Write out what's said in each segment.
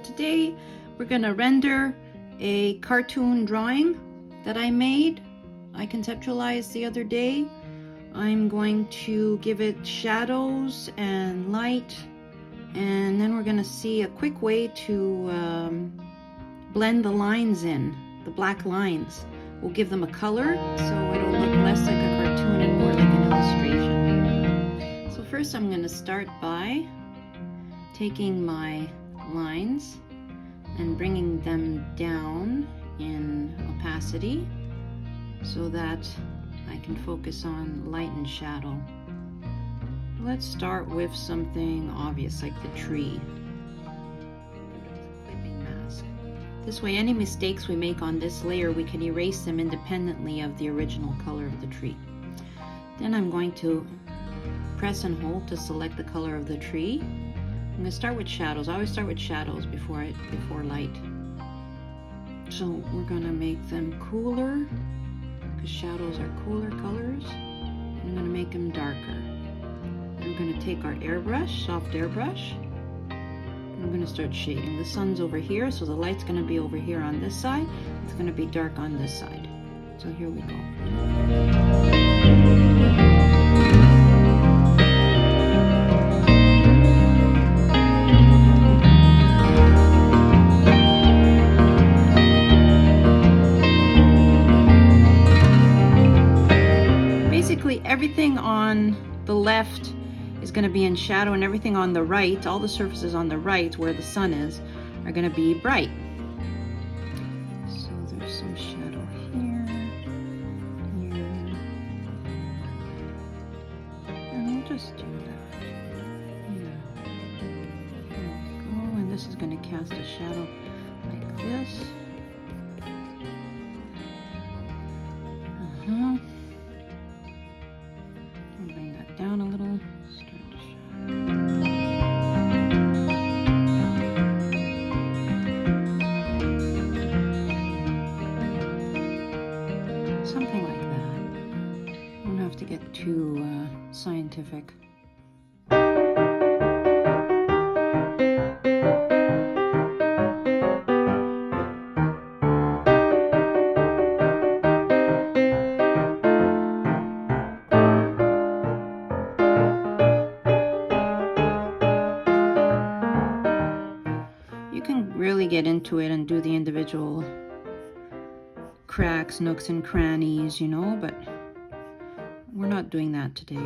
today we're going to render a cartoon drawing that I made. I conceptualized the other day. I'm going to give it shadows and light, and then we're going to see a quick way to blend the lines in, the black lines. We'll give them a color so it'll look less like a cartoon and more like an illustration. So first I'm going to start by taking my lines and bringing them down in opacity so that I can focus on light and shadow. Let's start with something obvious like the tree. Clipping mask. This way any mistakes we make on this layer, we can erase them independently of the original color of the tree. Then I'm going to press and hold to select the color of the tree. I'm going to start with shadows. I always start with shadows before light. So we're going to make them cooler, because shadows are cooler colors. I'm going to make them darker. I'm going to take our airbrush, soft airbrush. I'm going to start shading. The sun's over here, so the light's going to be over here on this side. It's going to be dark on this side. So here we go. Everything on the left is going to be in shadow, and everything on the right, all the surfaces on the right where the sun is, are going to be bright. So there's some shadow here, here, and we'll just do that. Yeah. There we go, and this is going to cast a shadow like this. Bring that down a little. Start to something like that. You don't have to get too scientific. Really get into it and do the individual cracks, nooks and crannies, you know, but we're not doing that today.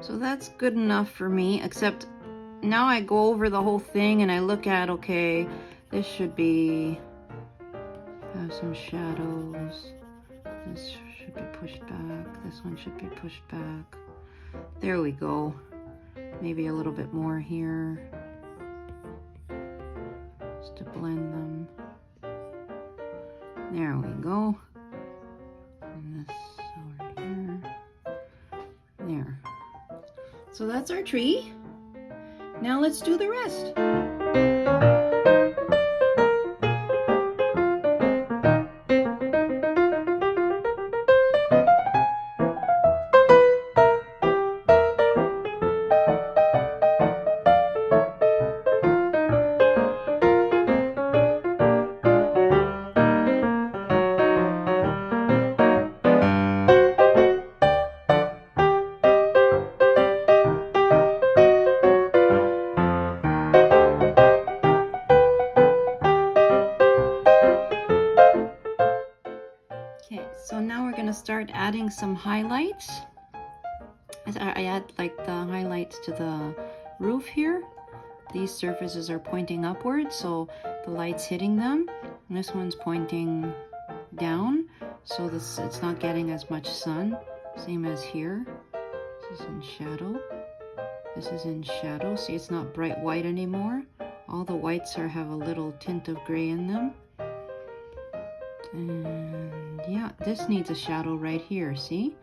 So that's good enough for me, except now I go over the whole thing and I look at, okay, this should be, have some shadows, this should be pushed back, this one should be pushed back. There we go. Maybe a little bit more here, to blend them. There we go. And this over here. There. So that's our tree. Now let's do the rest. So now we're going to start adding some highlights. I add like the highlights to the roof here. These surfaces are pointing upwards, so the light's hitting them. And this one's pointing down, so it's not getting as much sun. Same as here. This is in shadow. This is in shadow. See, it's not bright white anymore. All the whites have a little tint of gray in them. And yeah, this needs a shadow right here, see?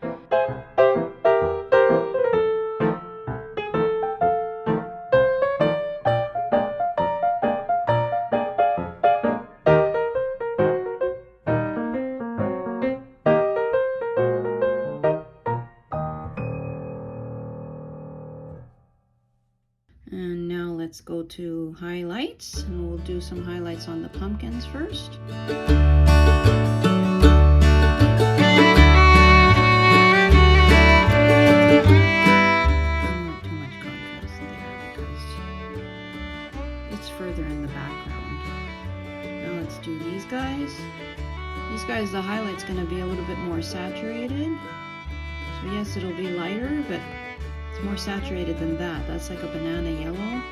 And now let's go to highlights, and we'll do some highlights on the pumpkins first. Further in the background. Now let's do these guys. These guys, the highlight's going to be a little bit more saturated. So yes, it'll be lighter, but it's more saturated than that. That's like a banana yellow.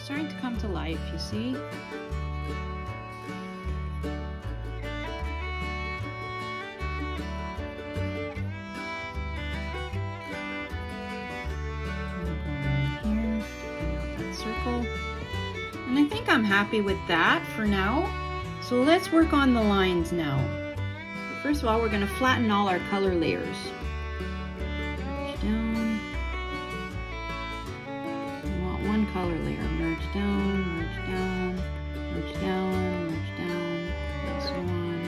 Starting to come to life, you see? And I think I'm happy with that for now. So let's work on the lines now. First of all, we're going to flatten all our color layers. Merge down. We want one color layer. Merge down, merge down, merge down, merge down, and so on,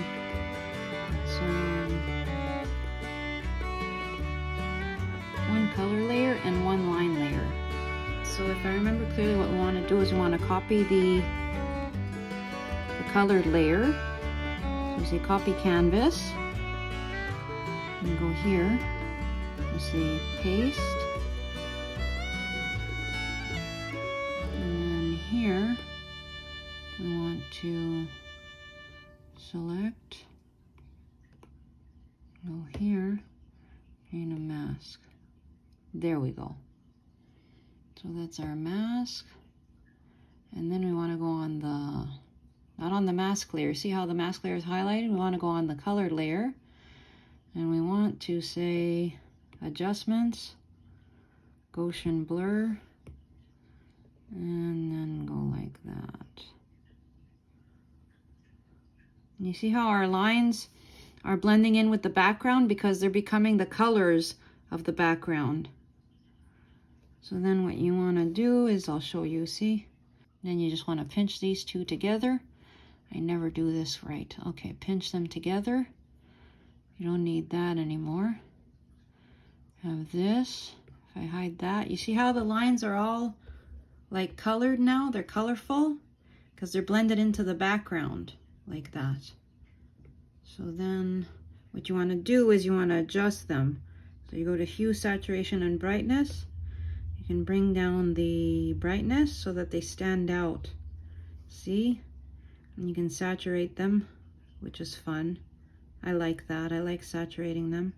and so on. One color layer and one line layer. So if I remember clearly, what we want to do is we want to copy the colored layer. So we say copy canvas, and go here, we say paste, and then here we want to select, go here, create a mask. There we go. So that's our mask. And then we want to go on the, not on the mask layer. See how the mask layer is highlighted? We want to go on the colored layer. And we want to say adjustments, Gaussian blur, and then go like that. And you see how our lines are blending in with the background because they're becoming the colors of the background. So then what you want to do is, I'll show you, see? Then you just want to pinch these two together. I never do this right. Okay, pinch them together. You don't need that anymore. Have this. If I hide that, you see how the lines are all like colored now? They're colorful because they're blended into the background like that. So then what you want to do is you want to adjust them. So you go to hue, saturation, and brightness. You can bring down the brightness so that they stand out. See? And you can saturate them, which is fun. I like that. I like saturating them.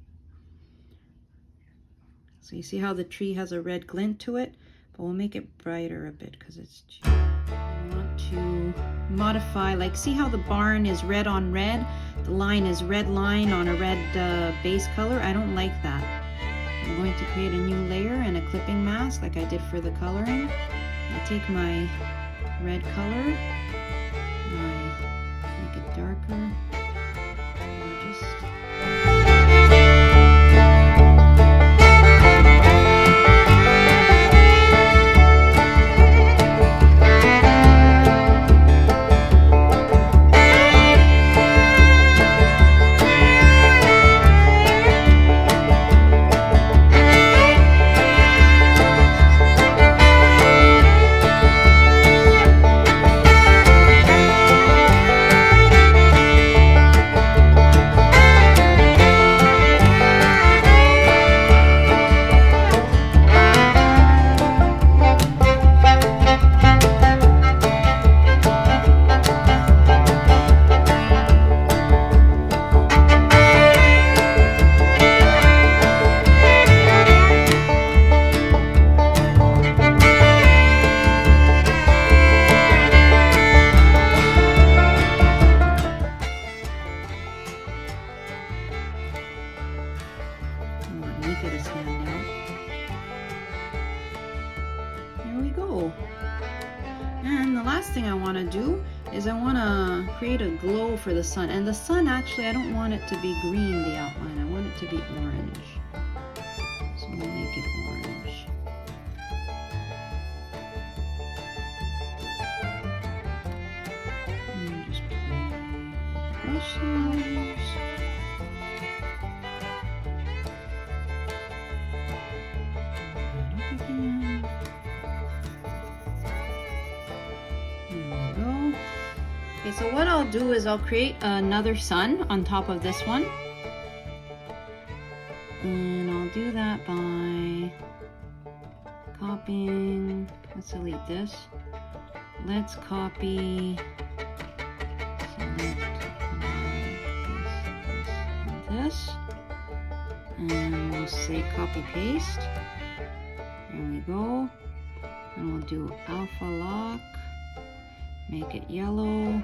So you see how the tree has a red glint to it? But we'll make it brighter a bit because it's cheap. I want to modify, like, see how the barn is red on red? The line is red line on a red base color. I don't like that. I'm going to create a new layer and a clipping mask like I did for the coloring. I take my red color and I make it darker. fit his hand out. There we go. And the last thing I want to do is I want to create a glow for the sun. And the sun, actually, I don't want it to be green, the outline. I want it to be orange. So we'll make it orange. And just play brushes. Okay, so what I'll do is I'll create another sun on top of this one. And I'll do that by copying, let's delete this. Let's copy, select this, and we'll say copy paste. There we go. And we'll do alpha lock. Make it yellow.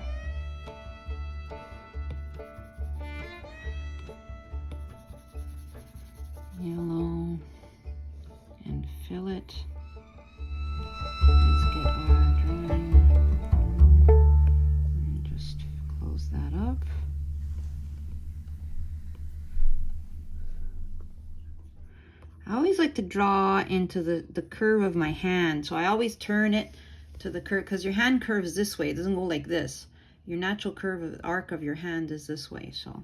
Yellow. And fill it. Let's get our drawing. And just close that up. I always like to draw into the curve of my hand, so I always turn it to the curve, because your hand curves this way. It doesn't go like this. Your natural curve of the arc of your hand is this way. So,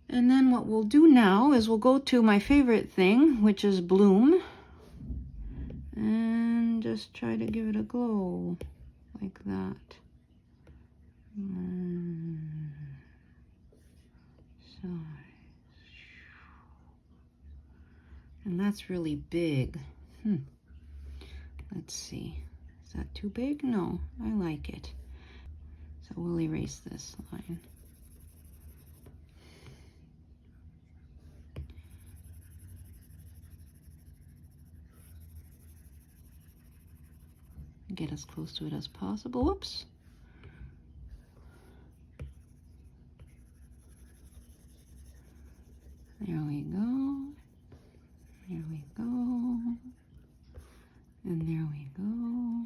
and then what we'll do now is we'll go to my favorite thing, which is bloom, and just try to give it a glow like that. So, and that's really big. Let's see. Is that too big? No, I like it. So we'll erase this line. Get as close to it as possible. Whoops. There we go. There we go. And there we go.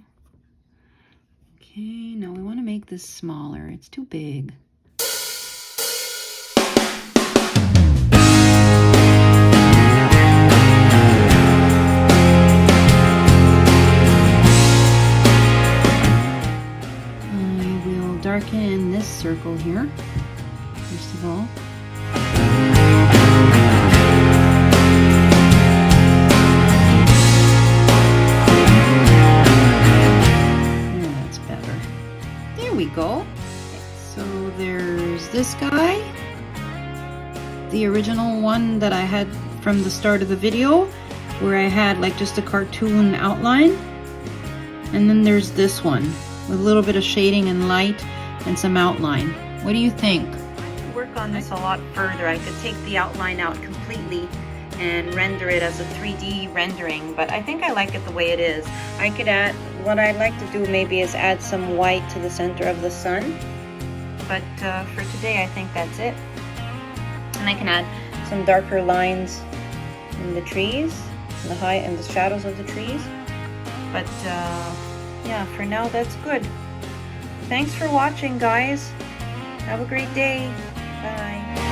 Okay, now we want to make this smaller. It's too big. I will darken this circle here, first of all. Go. So there's this guy, the original one that I had from the start of the video, where I had like just a cartoon outline, and then there's this one with a little bit of shading and light and some outline. What do you think? To work on this a lot further, I could take the outline out completely and render it as a 3D rendering, but I think I like it the way it is. I could add, what I'd like to do maybe is add some white to the center of the sun, but for today I think that's it. And I can add some darker lines in the trees, in the high and the shadows of the trees, but yeah, for now that's good. Thanks for watching, guys. Have a great day. Bye.